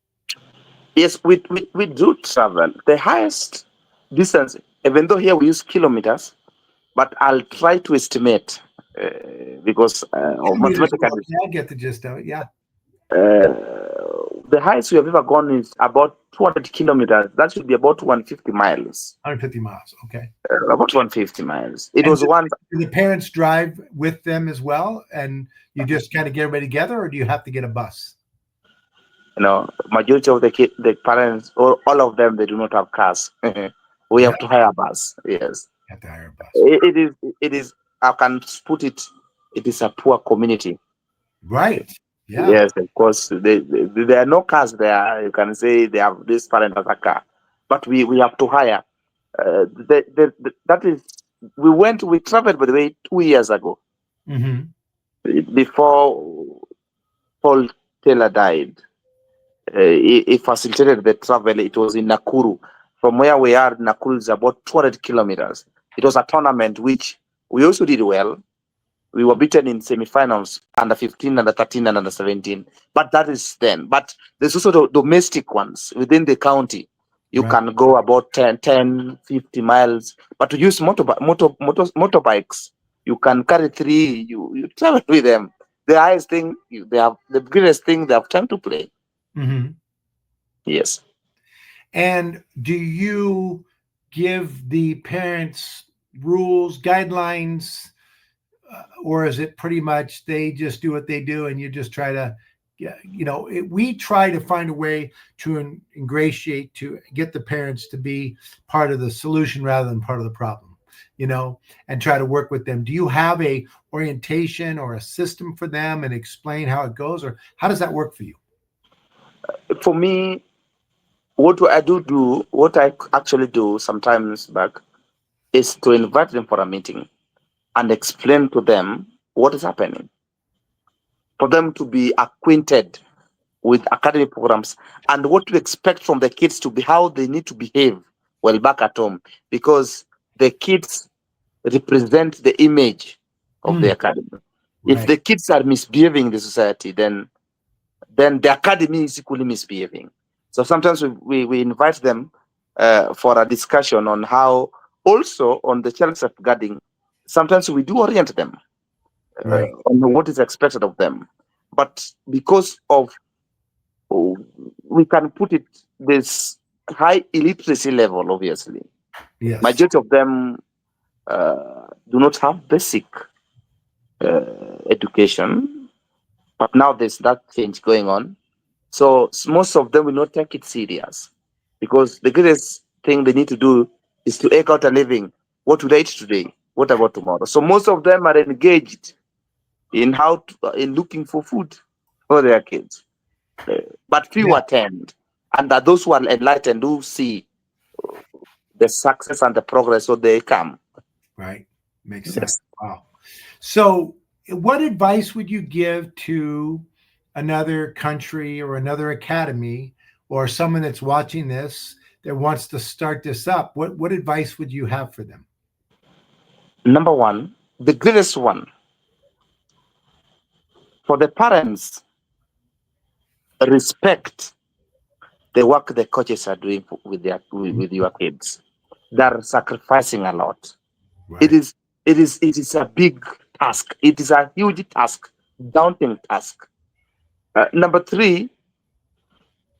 Yes, we do travel. The highest distance, even though here we use kilometers, but I'll try to estimate because mathematically,
I get the gist of it. Yeah.
The highest we have ever gone is about 200 kilometers. That should be about 150 miles.
150 miles. Okay.
About 150 miles. It was one.
Do the parents drive with them as well, and you just kind of get everybody together, or do you have to get a bus?
Majority of the parents, or all of them, they do not have cars. We have to hire a bus. Yes,
Have to hire a bus.
it is. I can put it. It is a poor community.
Right. Yeah.
Yes, of course. There are no cars there. You can say they have this parent as a car, but we have to hire. That is. We traveled, by the way, 2 years ago,
Mm-hmm.
before Paul Taylor died. He facilitated the travel. It was in Nakuru. From where we are, Nakuru is about 200 kilometers. It was a tournament which we also did well. We were beaten in semi-finals, under 15, under 13, and under 17. But that is then. But there's also the domestic ones within the county. You
Right.
can go about 10, 50 miles. But to use motorbikes, you can carry three. You travel with them. The highest thing, they have the greatest thing, they have time to play.
Mm-hmm.
Yes.
And do you give the parents rules, guidelines, or is it pretty much they just do what they do and you just try to, we try to find a way to ingratiate, to get the parents to be part of the solution rather than part of the problem, and try to work with them. Do you have a orientation or a system for them and explain how it goes, or how does that work for you?
For me, what I actually do sometimes back is to invite them for a meeting and explain to them what is happening, for them to be acquainted with academic programs and what to expect from the kids, to be how they need to behave while back at home, because the kids represent the image of the academy. If
Right.
the kids are misbehaving in the society, then the academy is equally misbehaving. So sometimes we invite them for a discussion on how, also on the child safeguarding. Sometimes we do orient them
Right.
on what is expected of them. But because of, we can put it, this high illiteracy level, obviously,
Yes.
majority of them do not have basic education. But now there's that change going on. So most of them will not take it serious, because the greatest thing they need to do is to eke out a living. What will I eat today? What about tomorrow? So most of them are engaged in in looking for food for their kids. But few
Yeah.
attend, and that those who are enlightened who see the success and the progress, so they come.
Right. Makes
Yes.
sense. Wow. So, what advice would you give to another country or another academy, or someone that's watching this that wants to start this up? What advice would you have for them?
Number one, the greatest one, for the parents, respect the work the coaches are doing with your kids. They're sacrificing a lot.
Right.
It is a big task. It is a huge task, daunting task. Number three,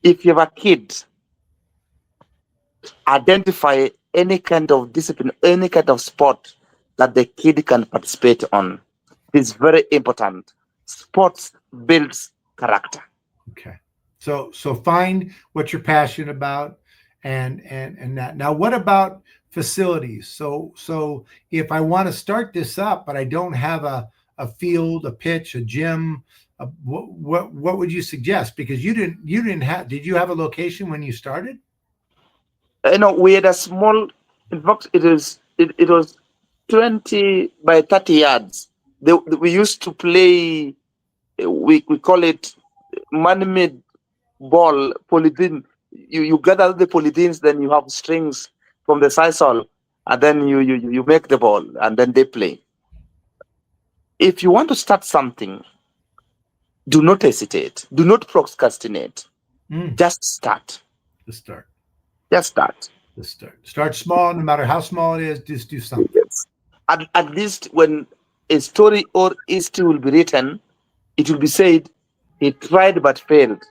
if you have a kid, identify any kind of discipline, any kind of sport that the kid can participate on. It's very important. Sports builds character.
Okay. So find what you're passionate about, and that. Now, what about facilities? So if I want to start this up, but I don't have a field, a pitch, a gym, what would you suggest? Because you didn't have. Did you have a location when you started?
We had a small. In fact, it was 20 by 30 yards. We used to play. We call it man-made ball, polythene. You gather the polythenes, then you have strings from the sisal, and then you make the ball, and then they play. If you want to start something, do not hesitate. Do not procrastinate. Just start.
Just start.
Just start.
Just start. Start small, no matter how small it is. Just do something.
Yes. At least when a story or history will be written, it will be said, he tried but failed.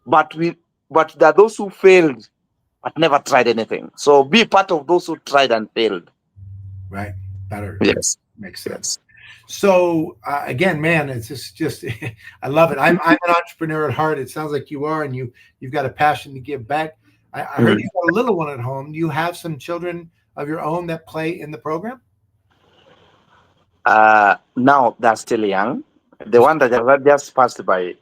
But there are those who failed but never tried anything. So be part of those who tried and failed.
Right. Better.
Yes.
Makes sense. So again, man, it's just I love it. I'm an entrepreneur at heart. It sounds like you are, and you've got a passion to give back. I heard you got a little one at home. Do you have some children of your own that play in the program?
Now they're still young. The one that just passed by,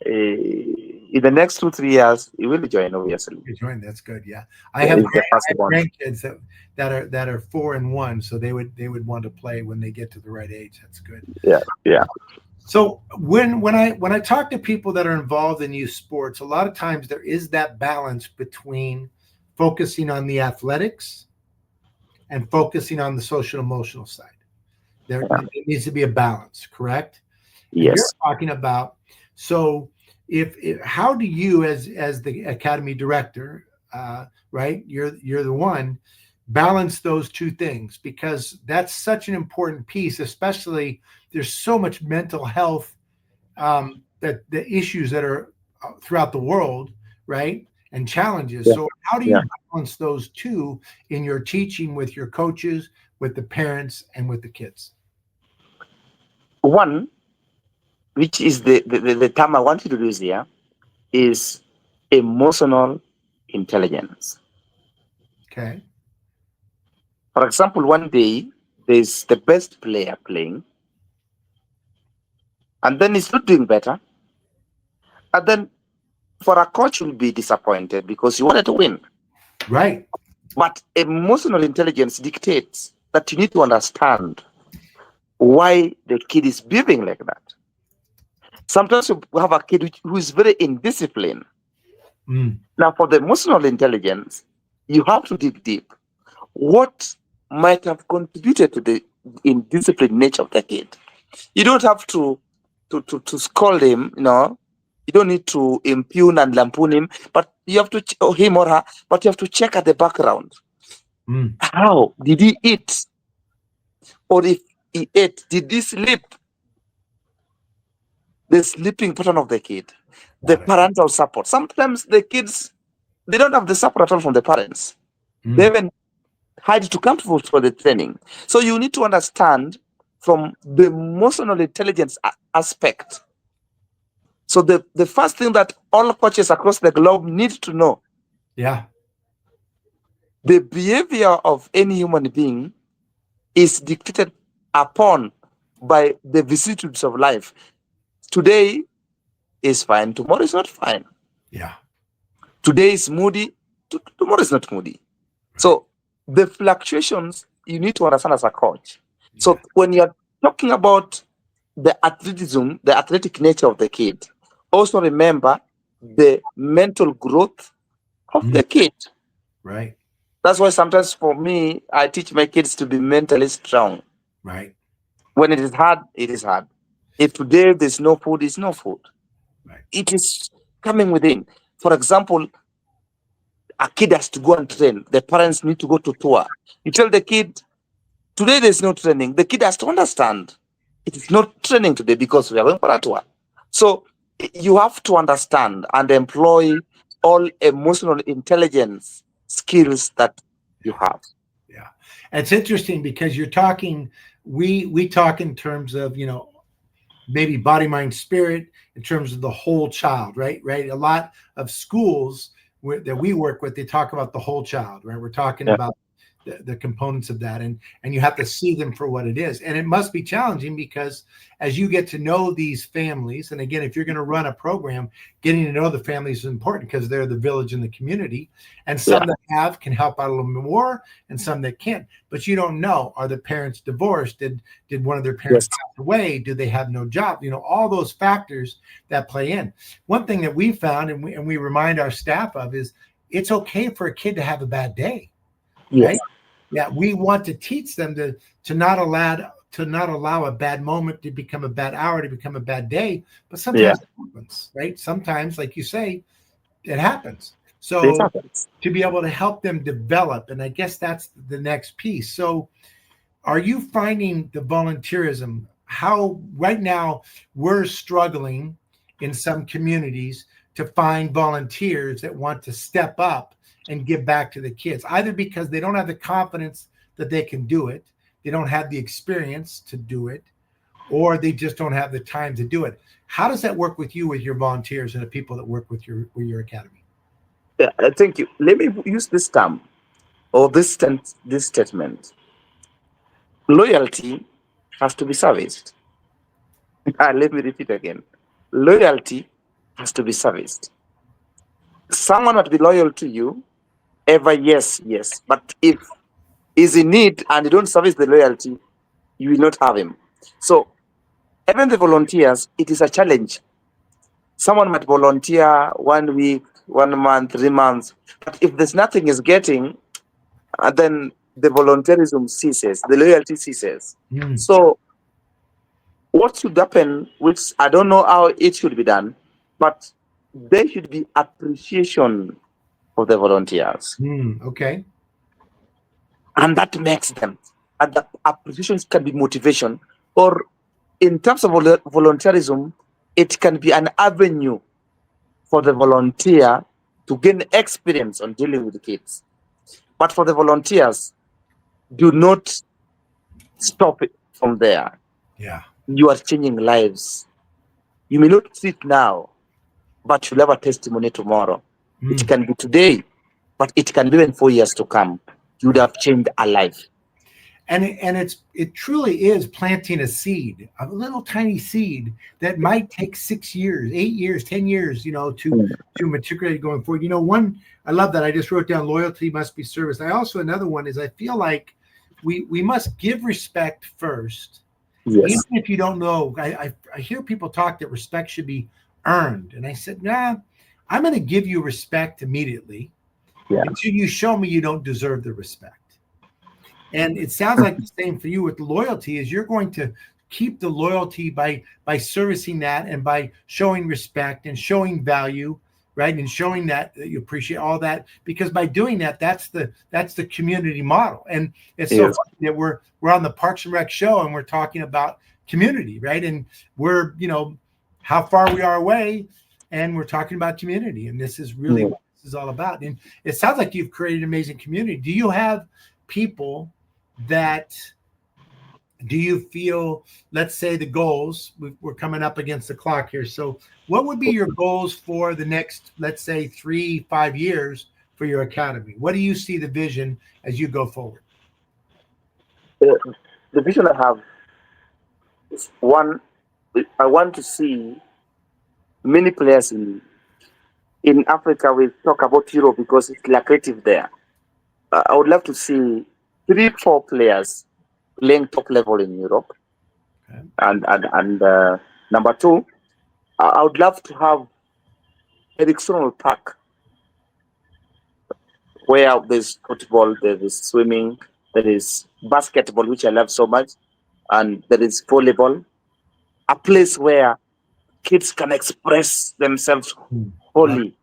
in the next 2-3 years, he will join, obviously.
You joined. That's good. Yeah,
Yeah, he's the first one.
grandkids that are 4 and 1, so they would want to play when they get to the right age. That's good.
Yeah.
So when I talk to people that are involved in youth sports, a lot of times there is that balance between focusing on the athletics and focusing on the social emotional side. There needs to be a balance, correct?
Yes.
And you're talking about, so if how do you as the academy director, right? You're the one, balance those two things, because that's such an important piece, especially there's so much mental health, that the issues that are throughout the world, right? And challenges. So how do you balance those two in your teaching with your coaches, with the parents, and with the kids?
One, which is the term I want you to use here, is emotional intelligence.
Okay.
For example, one day there's the best player playing, and then he's not doing better. And then for a coach will be disappointed because you wanted to win.
Right.
But emotional intelligence dictates that you need to understand why the kid is behaving like that. Sometimes you have a kid who is very indisciplined. Now, for the emotional intelligence, you have to dig deep. What might have contributed to the indisciplined nature of the kid? You don't have to scold him, You don't need to impugn and lampoon him, but you have to, or him or her, but you have to check at the background. How did he eat? Or if he ate, did he sleep? The sleeping pattern of the kid, the parental support. Sometimes the kids, they don't have the support at all from the parents. They even hide to come for the training. So you need to understand from the emotional intelligence aspect. So the first thing that all coaches across the globe need to know, the behavior of any human being is dictated upon by the vicissitudes of life. Today is fine, tomorrow is not fine. Today is moody, tomorrow is not moody. So the fluctuations you need to understand as a coach. So when you're talking about the athleticism, the athletic nature of the kid, also remember the mental growth of the kid.
Right.
That's why sometimes for me, I teach my kids to be mentally strong.
Right.
When it is hard, it is hard. If today there's no food, it's no food.
Right.
It is coming within. For example, a kid has to go and train. The parents need to go to tour. You tell the kid, today there's no training. The kid has to understand it is not training today because we are going for a tour. So you have to understand and employ all emotional intelligence skills that you have.
Yeah. It's interesting because you're talking, we talk in terms of, maybe body, mind, spirit, in terms of the whole child, right? Right. A lot of schools that we work with, they talk about the whole child, right? We're talking about the components of that, and you have to see them for what it is. And it must be challenging because as you get to know these families, and again, if you're going to run a program, getting to know the families is important because they're the village in the community, and some that can help out a little bit more and some that can't. But you don't know, are the parents divorced? Did one of their parents pass away? Do they have no job? All those factors that play in. One thing that we found, and we remind our staff of, is it's okay for a kid to have a bad day. Right? Yeah, we want to teach them to not allow a bad moment to become a bad hour, to become a bad day. But sometimes it happens, right? Sometimes, like you say, it happens. So to be able to help them develop, and I guess that's the next piece. So are you finding the volunteerism, how right now we're struggling in some communities to find volunteers that want to step up and give back to the kids, either because they don't have the confidence that they can do it, they don't have the experience to do it, or they just don't have the time to do it. How does that work with you, with your volunteers and the people that work with your academy?
Yeah, thank you. Let me use this term or this statement. Loyalty has to be serviced. Let me repeat again. Loyalty has to be serviced. Someone might be loyal to you ever, yes, yes. But if he's in need and you don't service the loyalty, you will not have him. So even the volunteers, it is a challenge. Someone might volunteer 1 week, 1 month, 3 months, but if there's nothing is getting, then the volunteerism ceases, the loyalty ceases. So what should happen, which I don't know how it should be done, but there should be appreciation for the volunteers.
Okay.
And that makes them, and the appreciation can be motivation, or in terms of volunteerism, it can be an avenue for the volunteer to gain experience on dealing with the kids. But for the volunteers, do not stop it from there.
Yeah.
You are changing lives. You may not see it now, but you'll have a testimony tomorrow. It can be today, but it can be in 4 years to come. You would have changed a life.
And it truly is planting a seed, a little tiny seed that might take 6 years, 8 years, 10 years, to matriculate going forward. One, I love that. I just wrote down loyalty must be serviced. Another one is I feel like we must give respect first.
Yes.
Even if you don't know, I hear people talk that respect should be earned. And I said, nah, I'm going to give you respect immediately until you show me you don't deserve the respect. And it sounds like the same for you with the loyalty is you're going to keep the loyalty by servicing that and by showing respect and showing value, right? And showing that you appreciate all that, because by doing that, that's the community model. And it's so funny that we're on the Parks and Rec show and we're talking about community, right? And we're, how far we are away and we're talking about community. And this is really what this is all about. And it sounds like you've created an amazing community. Do you have people that do you feel, let's say the goals, we're coming up against the clock here. So what would be your goals for the next, let's say 3-5 years for your academy? What do you see the vision as you go forward?
The vision I have is one, I want to see many players in Africa. We talk about Europe because it's lucrative there. I would love to see 3-4 players playing top level in Europe. Okay. And number 2, I would love to have an external park where there's football, there is swimming, there is basketball, which I love so much, and there is volleyball. A place where kids can express themselves wholly.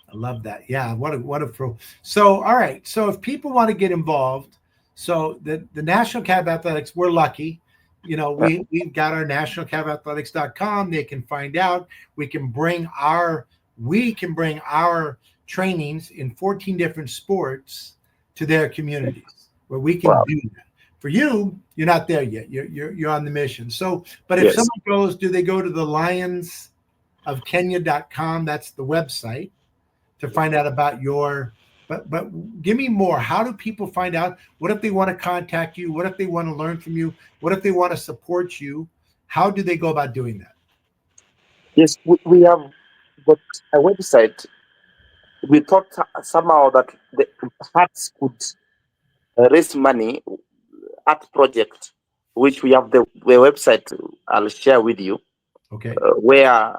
I love that. Yeah, what a pro. So, all right. So if people want to get involved, so the National Academy of Athletics, we're lucky. We've got our nationalacademyathletics.com. They can find out. We can bring our trainings in 14 different sports to their communities where we can do that. For you, you're not there yet. You're on the mission. So, but if someone goes, do they go to the lionsofkenya.com? That's the website to find out about your, but give me more. How do people find out? What if they want to contact you? What if they want to learn from you? What if they want to support you? How do they go about doing that?
Yes, we have got a website. We thought somehow that the arts could raise money, art project, which we have the website I'll share with you.
Okay.
Where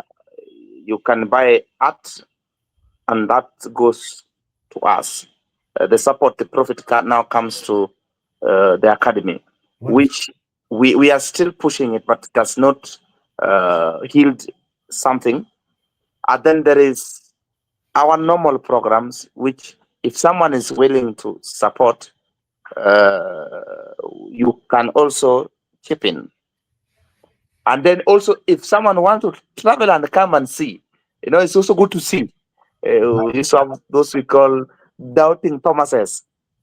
you can buy art, and that goes to us. The support, the profit now comes to the academy. Wonderful. Which we are still pushing it, but does not yield something. And then there is our normal programs, which if someone is willing to support, you can also chip in. And then also, if someone wants to travel and come and see, it's also good to see. We used to have those we call doubting Thomases.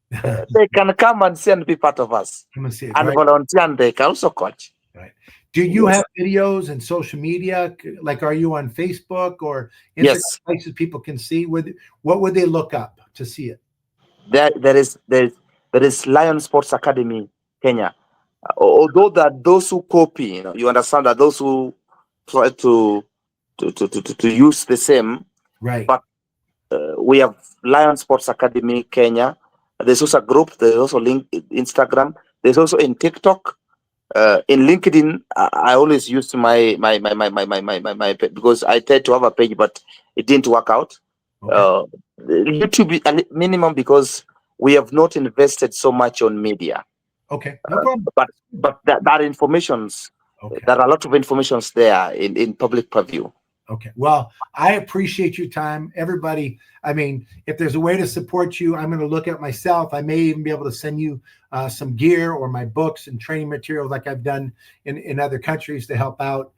They can come and see and be part of us. And volunteer, and they can also coach.
Right. Do you have videos and social media? Like, are you on Facebook or Instagram,
Yes,
places people can see? What would they look up to see it?
there is Lion Sports Academy Kenya. Although that those who copy, you understand that those who try to use the same,
Right.
but we have Lion Sports Academy Kenya. There's also a group. There's also link Instagram. There's also in TikTok. In LinkedIn, I always used my because I tried to have a page, but it didn't work out.
Okay.
YouTube is a minimum because we have not invested so much on media.
Okay. No problem.
But that information's
Okay.
there are a lot of informations there in public purview.
Okay. Well, I appreciate your time. Everybody, I mean, if there's a way to support you, I'm going to look at myself. I may even be able to send you some gear or my books and training materials like I've done in other countries to help out,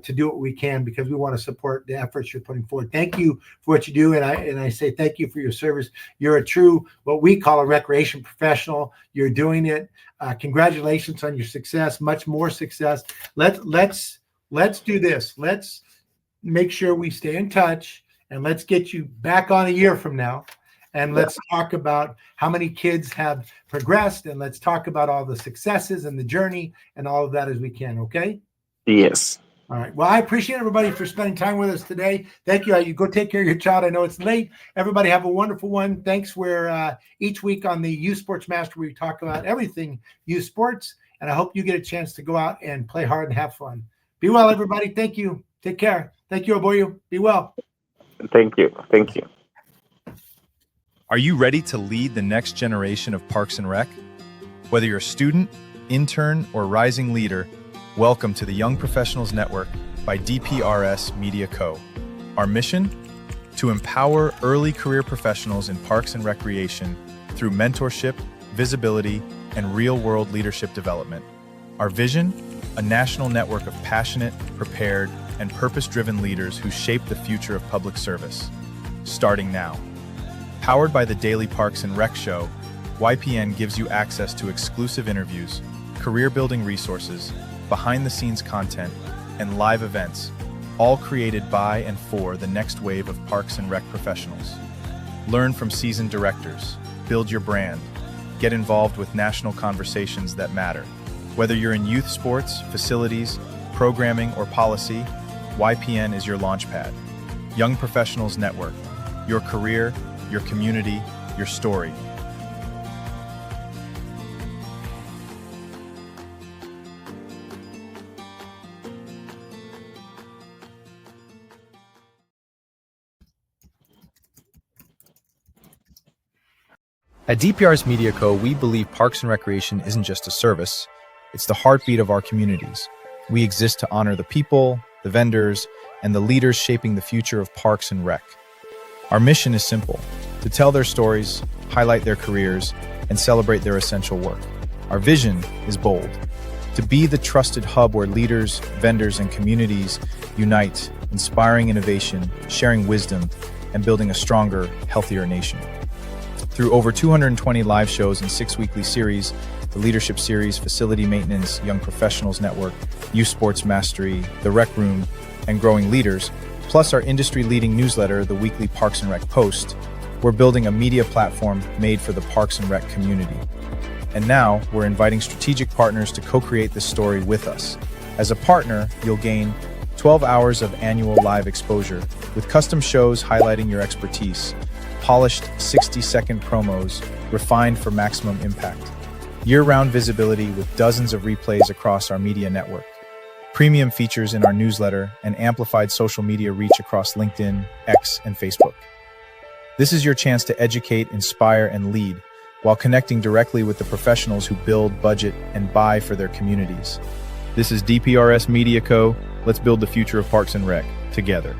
to do what we can, because we want to support the efforts you're putting forward. Thank you for what you do. And I say thank you for your service. You're a true, what we call a recreation professional. You're doing it. Congratulations on your success, much more success. Let's do this. Let's make sure we stay in touch, and let's get you back on a year from now, and let's talk about how many kids have progressed, and let's talk about all the successes and the journey and all of that as we can. Okay.
Yes.
All right. Well, I appreciate everybody for spending time with us today. Thank you. You go take care of your child. I know it's late. Everybody have a wonderful one. Thanks. We're each week on the Youth Sports Master, we talk about everything youth sports, and I hope you get a chance to go out and play hard and have fun. Be well, everybody. Thank you. Take care. Thank you, Obuya. Be well.
Thank you. Thank you.
Are you ready to lead the next generation of Parks and Rec? Whether you're a student, intern, or rising leader, welcome to the Young Professionals Network by DPRS Media Co. Our mission? To empower early career professionals in parks and recreation through mentorship, visibility, and real-world leadership development. Our vision? A national network of passionate, prepared, and purpose-driven leaders who shape the future of public service. Starting now. Powered by the Daily Parks and Rec Show, YPN gives you access to exclusive interviews, career-building resources, behind-the-scenes content, and live events, all created by and for the next wave of Parks and Rec professionals. Learn from seasoned directors, build your brand, get involved with national conversations that matter. Whether you're in youth sports, facilities, programming, or policy, YPN is your launchpad. Young Professionals Network. Your career, your community, your story. At DPRS Media Co., we believe Parks and Recreation isn't just a service, it's the heartbeat of our communities. We exist to honor the people, the vendors, and the leaders shaping the future of Parks and Rec. Our mission is simple: to tell their stories, highlight their careers, and celebrate their essential work. Our vision is bold: to be the trusted hub where leaders, vendors, and communities unite, inspiring innovation, sharing wisdom, and building a stronger, healthier nation. Through over 220 live shows and 6 weekly series, the Leadership Series, Facility Maintenance, Young Professionals Network, Youth Sports Mastery, The Rec Room, and Growing Leaders, plus our industry-leading newsletter, the weekly Parks and Rec Post, we're building a media platform made for the Parks and Rec community. And now, we're inviting strategic partners to co-create this story with us. As a partner, you'll gain 12 hours of annual live exposure, with custom shows highlighting your expertise, polished 60-second promos refined for maximum impact, year-round visibility with dozens of replays across our media network, premium features in our newsletter, and amplified social media reach across LinkedIn, X, and Facebook. This is your chance to educate, inspire, and lead while connecting directly with the professionals who build, budget, and buy for their communities. This is DPRS Media Co. Let's build the future of Parks and Rec together.